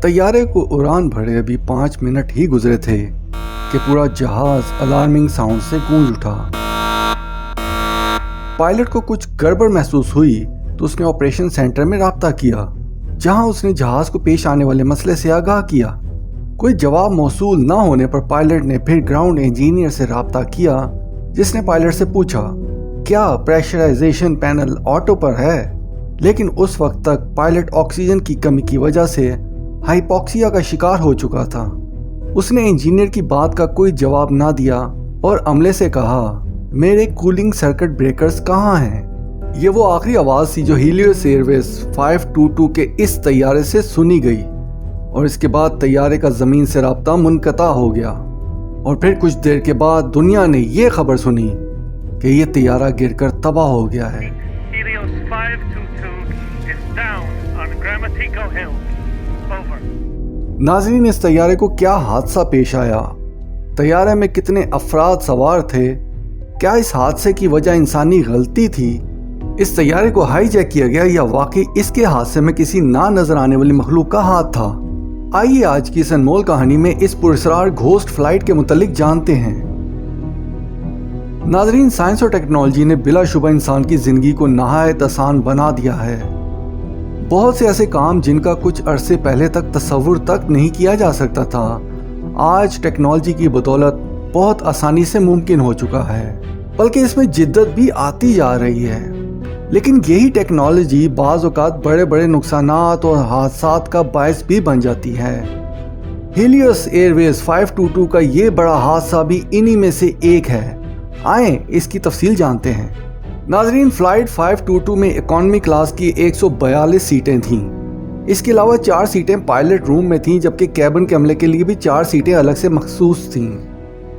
तैयारे को उड़ान भरे अभी 5 मिनट ही गुजरे थे कि पूरा जहाज अलार्मिंग साउंड से गूंज उठा। पायलट को कुछ गड़बड़ महसूस हुई तो उसने ऑपरेशन सेंटर में राब्ता किया, जहां उसने जहाज को पेश आने वाले मसले से आगाह किया। कोई जवाब मौसूल न होने पर पायलट ने फिर ग्राउंड इंजीनियर से राब्ता किया, जिसने पायलट से पूछा क्या प्रेशराइजेशन पैनल ऑटो पर है। लेकिन उस वक्त तक पायलट ऑक्सीजन की कमी की वजह से हाइपोक्सिया का शिकार हो चुका था। उसने इंजीनियर की बात का कोई जवाब ना दिया और अमले से कहा, मेरे कूलिंग सर्किट ब्रेकर्स कहाँ हैं? ये वो आखिरी आवाज़ थी जो हीलियोस एयरवेज 522 के इस तैयारे से सुनी गई और इसके बाद तैयारे का ज़मीन से राब्ता मुनक़ता हो गया। और फिर कुछ देर के बाद दुनिया ने ये खबर सुनी कि ये तैयारा गिरकर तबाह हो गया है। Helios 522 is down on Gramatico Hill. Over. नाज़रीन, इस तैयारे को क्या हादसा पेश आया? तैयारे में कितने अफराद सवार थे? क्या इस हादसे की वजह इंसानी गलती थी? इस तैयारे को हाईजैक किया गया या वाकई इसके हादसे में किसी ना नजर आने वाली मखलूक का हाथ था? आइए आज की इस अनमोल कहानी में इस पुरस्कार घोस्ट फ्लाइट के मुतालिक जानते हैं। नाज़रीन, साइंस और टेक्नोलॉजी ने बिलाशुबा इंसान की जिंदगी को नहायत आसान बना दिया है। बहुत से ऐसे काम जिनका कुछ अरसे पहले तक तसव्वुर तक नहीं किया जा सकता था, आज टेक्नोलॉजी की बदौलत बहुत आसानी से मुमकिन हो चुका है, बल्कि इसमें जिद्दत भी आती जा रही है। लेकिन यही टेक्नोलॉजी बाज़ औक़ात बड़े बड़े नुकसानात और हादसात का बायस भी बन जाती है। हीलियोस एयरवेज 522 का ये बड़ा हादसा भी इन्हीं में से एक है। आए इसकी तफसील जानते हैं। नाजरीन, फ्लाइट 522 में इकॉनमी क्लास की 142 सीटें थीं। इसके अलावा 4 सीटें पायलट रूम में थीं, जबकि कैबिन के अमले के लिए भी 4 सीटें अलग से मखसूस थीं।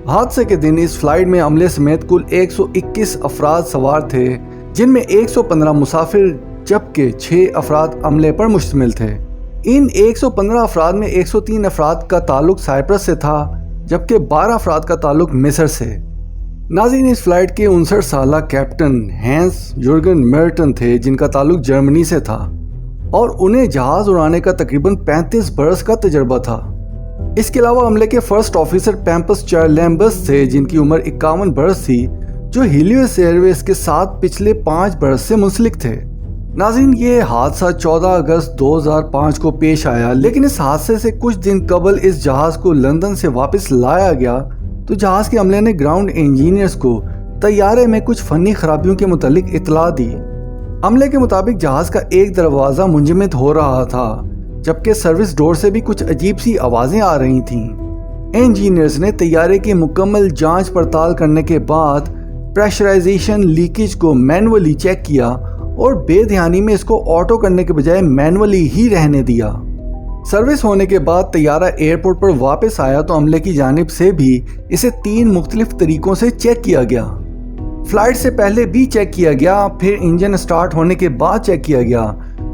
हादसे के दिन इस फ्लाइट में अमले समेत कुल 121 अफराद सवार थे, जिनमें 115 मुसाफिर जबकि 6 अफराद अमले पर मुश्तमिल थे। इन 115 अफराद में 103 अफराद का ताल्लुक साइप्रस से था, जबकि 12 अफराद का ताल्लुक मिस्र से। नाज़रीन, इस फ्लाइट के 59 साला कैप्टन हैंस जुर्गन मेर्टन थे, जिनका ताल्लुक जर्मनी से था और उन्हें जहाज उड़ाने का तकरीबन 35 बरस का तजर्बा था। इसके अलावा अमले के फर्स्ट ऑफिसर पैम्पस चार्लेम्बस थे, जिनकी उम्र 51 बरस थी, जो हीलियोस एयरवेज के साथ पिछले 5 बरस से मुंसलिक थे। नाज़रीन, ये हादसा 14 अगस्त 2005 को पेश आया, लेकिन इस हादसे से कुछ दिन कबल इस जहाज को लंदन से वापस लाया गया तो जहाज के अमले ने ग्राउंड इंजीनियर्स को तैयारे में कुछ फनी खराबियों के मुतालिक इतला दी। अमले के मुताबिक जहाज का एक दरवाज़ा मुंजमद हो रहा था, जबकि सर्विस डोर से भी कुछ अजीब सी आवाज़ें आ रही थीं। इंजीनियर्स ने तैयारे की मुकम्मल जांच पड़ताल करने के बाद प्रेशराइजेशन लीकेज को मैनुअली चेक किया और बेध्यानी में इसको ऑटो करने के बजाय मैनुअली ही रहने दिया। सर्विस होने के बाद तैयारा एयरपोर्ट पर वापस आया तो अमले की जानिब से भी इसे 3 मुख्तलिफ तरीकों से चेक किया गया। फ्लाइट से पहले भी चेक किया गया, फिर इंजन स्टार्ट होने के बाद चेक किया गया,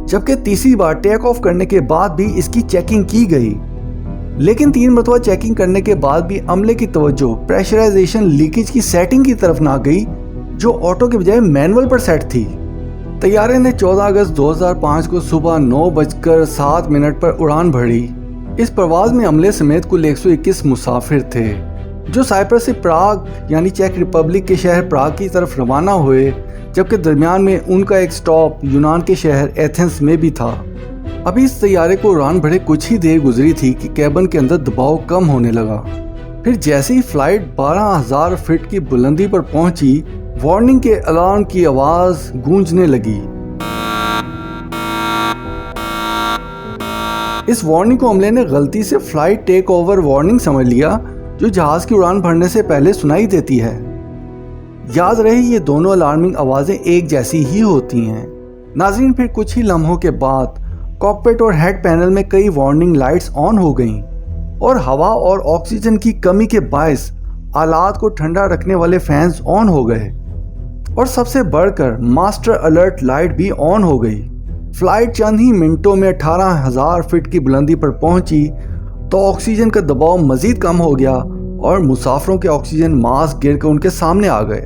जबकि तीसरी बार टेक ऑफ करने के बाद भी इसकी चेकिंग की गई। लेकिन 3 मरतबा चेकिंग करने के बाद भी अमले की तवज्जो प्रेशराइजेशन लीकेज की सेटिंग की तरफ ना गई, जो ऑटो के बजाय मैनुअल पर सेट थी। तैयारे ने 14 अगस्त 2005 को सुबह 9:07 पर उड़ान भरी। इस परवाज में अमले समेत कुल 121 मुसाफिर थे, जो साइप्रस से प्राग यानी चेक रिपब्लिक के शहर प्राग की तरफ रवाना हुए, जबकि दरमियान में उनका एक स्टॉप यूनान के शहर एथेंस में भी था। अभी इस तैयारे को उड़ान भरे कुछ ही देर गुजरी थी कि कैबिन के अंदर दबाव कम होने लगा। फिर जैसे ही फ्लाइट 12,000 फीट की बुलंदी पर पहुंची, वार्निंग के अलार्म की आवाज गूंजने लगी। इस वार्निंग को अमले ने गलती से फ्लाइट टेक ओवर वार्निंग समझ लिया, जो जहाज की उड़ान भरने से पहले सुनाई देती है। याद रहे, ये दोनों अलार्मिंग आवाजें एक जैसी ही होती हैं। नाज़रीन, फिर कुछ ही लम्हों के बाद कॉकपिट और हेड पैनल में कई वार्निंग लाइट्स ऑन हो गईं और हवा और ऑक्सीजन की कमी के बायस आलात को ठंडा रखने वाले फैंस ऑन हो गए और सबसे बढ़कर मास्टर अलर्ट लाइट भी ऑन हो गई। फ्लाइट चंद ही मिनटों में 18,000 फीट की बुलंदी पर पहुंची तो ऑक्सीजन का दबाव मजीद कम हो गया और मुसाफिरों के ऑक्सीजन मास्क गिरकर उनके सामने आ गए।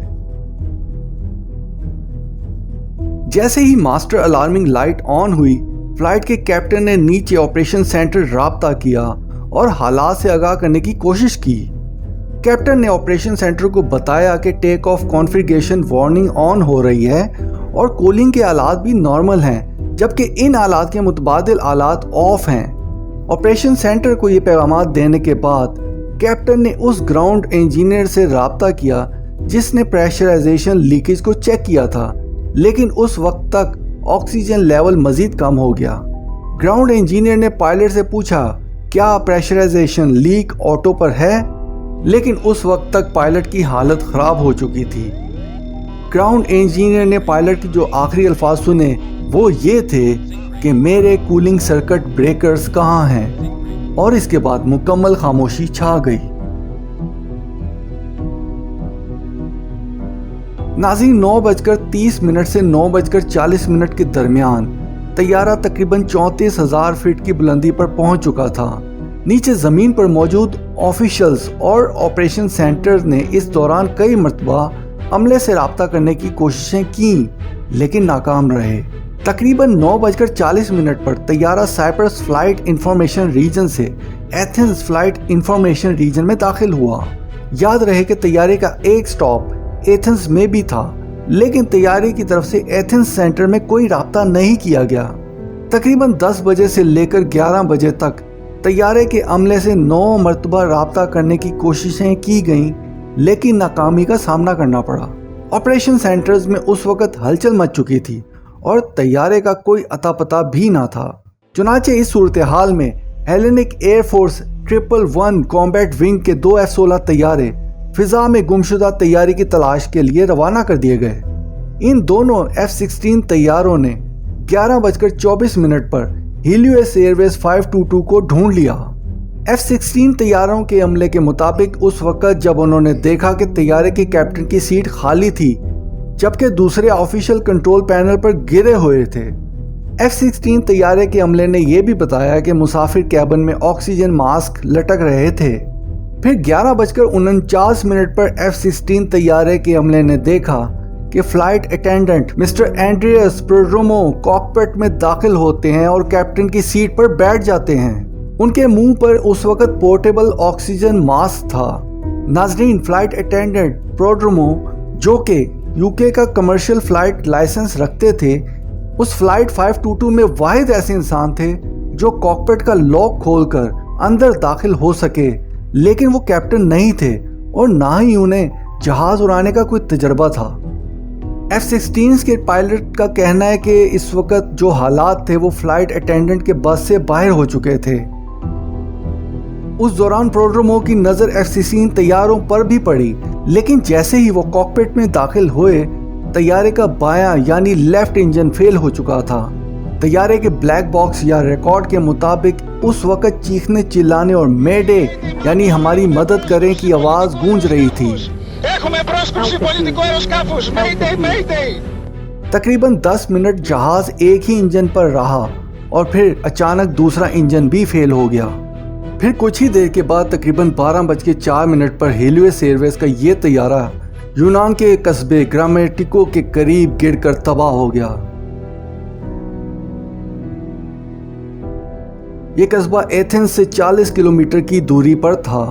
जैसे ही मास्टर अलार्मिंग लाइट ऑन हुई, फ्लाइट के कैप्टन ने नीचे ऑपरेशन सेंटर राब्ता किया और हालात से आगाह करने की कोशिश की। कैप्टन ने ऑपरेशन सेंटर को बताया कि take off configuration warning on हो रही है और कूलिंग के आलात भी नॉर्मल हैं, जबकि इन आलात के मुतबादिल आलात ऑफ हैं। ऑपरेशन सेंटर को ये पैगाम देने के बाद कैप्टन ने उस ग्राउंड इंजीनियर से राब्ता किया जिसने प्रेशराइजेशन लीकेज को चेक किया था, लेकिन उस वक्त तक ऑक्सीजन लेवल मजीद कम हो गया। ग्राउंड इंजीनियर ने पायलट से पूछा क्या प्रेशराइजेशन लीक ऑटो पर है, लेकिन उस वक्त तक पायलट की हालत ख़राब हो चुकी थी। ग्राउंड इंजीनियर ने पायलट की जो आखिरी अल्फाज सुने वो ये थे कि मेरे कूलिंग सर्किट ब्रेकर्स कहाँ हैं, और इसके बाद मुकम्मल खामोशी छा गई। नाज़रीन, 9:30 से 9:40 के दरमियान तैयारा तकरीबन 34,000 फीट की बुलंदी पर पहुंच चुका था। नीचे ज़मीन पर मौजूद ऑफिशियल्स और ऑपरेशन सेंटर ने इस दौरान कई मरतबा अमले से रब्ता करने की कोशिशें की, लेकिन नाकाम रहे। तकरीबन 9:40 पर तैयारा साइप्रस फ्लाइट इंफॉर्मेशन रीजन से एथेंस फ्लाइट इंफॉर्मेशन रीजन में दाखिल हुआ। याद रहे कि तैयारे का एक स्टॉप एथेंस में भी था, लेकिन तैयारी की तरफ से एथेंस सेंटर में कोई राब्ता नहीं किया गया। तकरीबन 10 बजे से लेकर 11 बजे तक तैयारे के अमले से 9 मरतबा राब्ता करने की कोशिशें की गईं, लेकिन नाकामी का सामना करना पड़ा। ऑपरेशन सेंटर्स में उस वक्त हलचल मच चुकी थी और तैयारे का कोई अता पता भी ना था। चुनाचे इस सूरत हाल में हेलेनिक एयरफोर्स 111 कॉम्बैट विंग के 2 F-16 तैयारे फिजा में गुमशुदा तैयारी की तलाश के लिए रवाना कर दिए गए। इन दोनों F-16 तैयारों ने 11:24 पर हीलियोस एयरवेज 522 को ढूंढ लिया। F-16 तैयारों के अमले के मुताबिक उस वक्त जब उन्होंने देखा कि तैयारे के कैप्टन की सीट खाली थी, जबकि दूसरे ऑफिशियल कंट्रोल पैनल पर गिरे हुए थे। F-16 तैयारे के अमले ने यह भी बताया कि मुसाफिर कैबिन में ऑक्सीजन मास्क लटक रहे थे। फिर 11:49 पर F-16 तैयारे के अमले ने देखा कि flight attendant mister Andreas Prodromou cockpit में दाखिल होते हैं और कैप्टन की सीट पर बैठ जाते हैं। उनके मुंह पर उस वक्त पोर्टेबल ऑक्सीजन मास्क था। नाजरीन, फ्लाइट अटेंडेंट प्रोड्रोमो, जो कि यूके का कमर्शियल फ्लाइट लाइसेंस रखते थे, उस फ्लाइट 522 में वाहिद ऐसे इंसान थे जो कॉकपिट का लॉक खोलकर अंदर दाखिल हो सके, लेकिन वो कैप्टन नहीं थे और ना ही उन्हें जहाज उड़ाने का कोई तजर्बा था। F-16 के पायलट का कहना है कि इस वक्त जो हालात थे वो फ्लाइट अटेंडेंट के बस से बाहर हो चुके थे। उस दौरान प्रोड्रोमो की नज़र F-16 तैयारों पर भी पड़ी, लेकिन जैसे ही वो कॉकपिट में दाखिल हुए, तैयारे का बायां यानी लेफ्ट इंजन फेल हो चुका था। तैयारे के ब्लैक बॉक्स या रिकॉर्ड के मुताबिक उस वक्त चीखने चिल्लाने और मेडे यानी हमारी मदद करें की आवाज गूंज रही थी। तकरीबन 10 मिनट जहाज एक ही इंजन पर रहा और फिर अचानक दूसरा इंजन भी फेल हो गया। फिर कुछ ही देर के बाद तकरीबन 12:04 पर हीलियोस एयरवेज का ये तैयारा यूनान के कस्बे ग्रामेटिको के करीब गिरकर तबाह हो गया। ये कस्बा एथेंस से 40 किलोमीटर की दूरी पर था।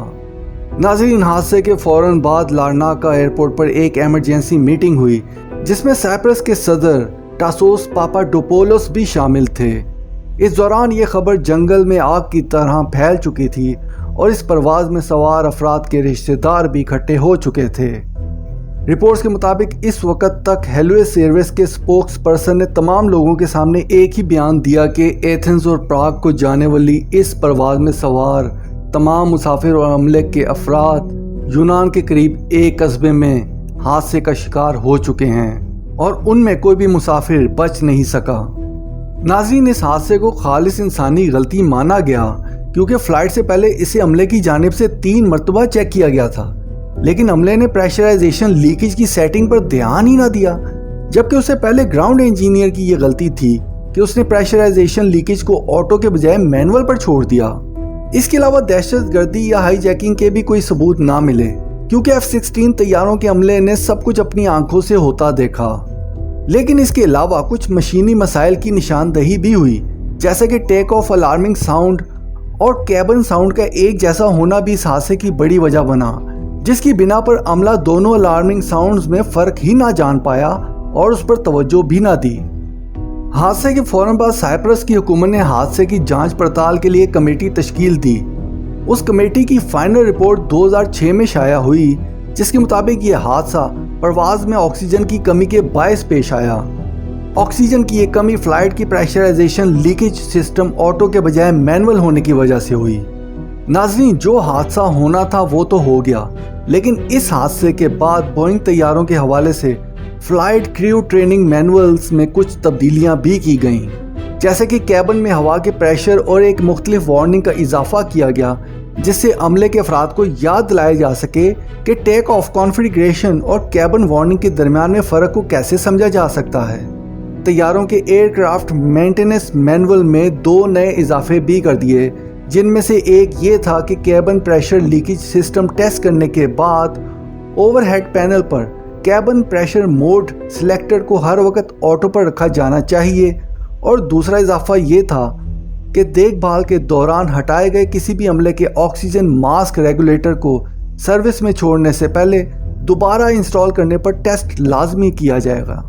नाज़रीन, हादसे के फौरन बाद लारनाका एयरपोर्ट पर एक इमरजेंसी मीटिंग हुई जिसमें साइप्रस के सदर टासोस पापाडोपोलोस भी शामिल थे। इस दौरान ये खबर जंगल में आग की तरह फैल चुकी थी और इस परवाज में सवार अफराद के रिश्तेदार भी इकट्ठे हो चुके थे। रिपोर्ट्स के मुताबिक इस वक्त तक हीलियोस एयरवेज के स्पोक्स पर्सन ने तमाम लोगों के सामने एक ही बयान दिया कि एथेंस और प्राग को जाने वाली इस परवाज में सवार तमाम मुसाफिर और अमले के अफराद यूनान के करीब एक कस्बे में हादसे का शिकार हो चुके हैं और उनमें कोई भी मुसाफिर बच नहीं सका। नाज़रीन, इस हादसे को खालिस इंसानी गलती माना गया क्योंकि फ्लाइट से पहले इसे अमले की जानिब से 3 मरतबा चेक किया गया था, लेकिन अमले ने प्रेशराइजेशन लीकेज की सेटिंग पर ध्यान ही ना दिया, जबकि उससे पहले ग्राउंड इंजीनियर की यह गलती थी कि उसने प्रेशराइजेशन लीकेज को ऑटो के बजाय मैनुअल पर छोड़ दिया। इसके अलावा दहशतगर्दी या हाईजैकिंग के भी कोई सबूत ना मिले क्योंकि F-16 तैयारों के अमले ने सब कुछ अपनी आंखों से होता देखा। लेकिन इसके अलावा कुछ मशीनी मसाइल की निशानदही भी हुई, जैसे कि टेक ऑफ अलार्मिंग साउंड और कैबिन साउंड का एक जैसा होना भी इस हादसे की बड़ी वजह बना, जिसकी बिना पर अमला दोनों अलार्मिंग साउंड्स में फ़र्क ही ना जान पाया और उस पर तवज्जो भी ना दी। हादसे के फौरन बाद साइप्रस की हुकूमत ने हादसे की जांच पड़ताल के लिए कमेटी तश्कील दी। उस कमेटी की फाइनल रिपोर्ट 2006 में शाया हुई, जिसके मुताबिक ये हादसा परवाज में ऑक्सीजन की कमी के बायस पेश आया। ऑक्सीजन की ये कमी फ्लाइट की प्रेशराइजेशन लीकेज सिस्टम ऑटो के बजाय मैनुअल होने की वजह से हुई। नाज़रीन, जो हादसा होना था वो तो हो गया, लेकिन इस हादसे के बाद बोइंग तैयारों के हवाले से फ्लाइट क्रू ट्रेनिंग मैनुअल्स में कुछ तब्दीलियां भी की गईं, जैसे कि कैबिन में हवा के प्रेशर और एक मुख्तलिफ वार्निंग का इजाफा किया गया, जिससे अमले के अफराद को याद दिलाया जा सके कि टेक ऑफ कॉन्फ़िगरेशन और कैबिन वार्निंग के दरमियान में फ़र्क को कैसे समझा जा सकता है। तैयारों के एयरक्राफ्ट मेंटेनेंस मैनुअल में 2 नए इजाफे भी कर दिए, जिनमें से एक ये था कि cabin pressure leakage system test करने के बाद ओवरहेड पैनल पर कैबिन प्रेशर मोड सिलेक्टर को हर वक्त ऑटो पर रखा जाना चाहिए, और दूसरा इजाफा ये था कि देखभाल के दौरान हटाए गए किसी भी अमले के ऑक्सीजन मास्क रेगुलेटर को सर्विस में छोड़ने से पहले दोबारा इंस्टॉल करने पर टेस्ट लाजमी किया जाएगा।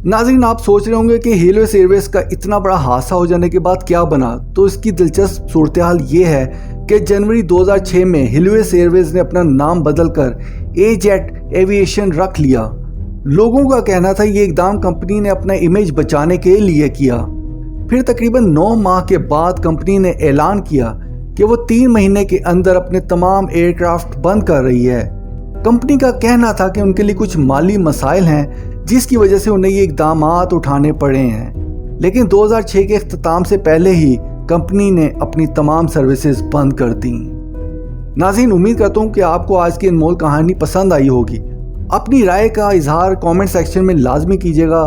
नाज़रीन, आप सोच रहे होंगे कि हिलवेज एयरवेज का इतना बड़ा हादसा हो जाने के बाद क्या बना, तो इसकी दिलचस्प सूरत हाल ये है कि जनवरी 2006 में हिलवेज एयरवेज ने अपना नाम बदलकर ए-जेट एविएशन रख लिया। लोगों का कहना था ये इकदाम कंपनी ने अपना इमेज बचाने के लिए किया। फिर तकरीबन 9 माह के बाद कंपनी ने ऐलान किया कि वो 3 महीने के अंदर अपने तमाम एयरक्राफ्ट बंद कर रही है। कंपनी का कहना था कि उनके लिए कुछ माली मसाइल हैं, जिसकी वजह से उन्हें ये इकदामात उठाने पड़े हैं, लेकिन 2006 के इख्तिताम से पहले ही कंपनी ने अपनी तमाम सर्विसेज बंद कर दी। नाज़रीन, उम्मीद करता हूँ कि आपको आज की अनमोल कहानी पसंद आई होगी। अपनी राय का इजहार कमेंट सेक्शन में लाजमी कीजिएगा।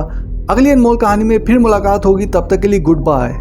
अगली अनमोल कहानी में फिर मुलाकात होगी, तब तक के लिए गुड बाय।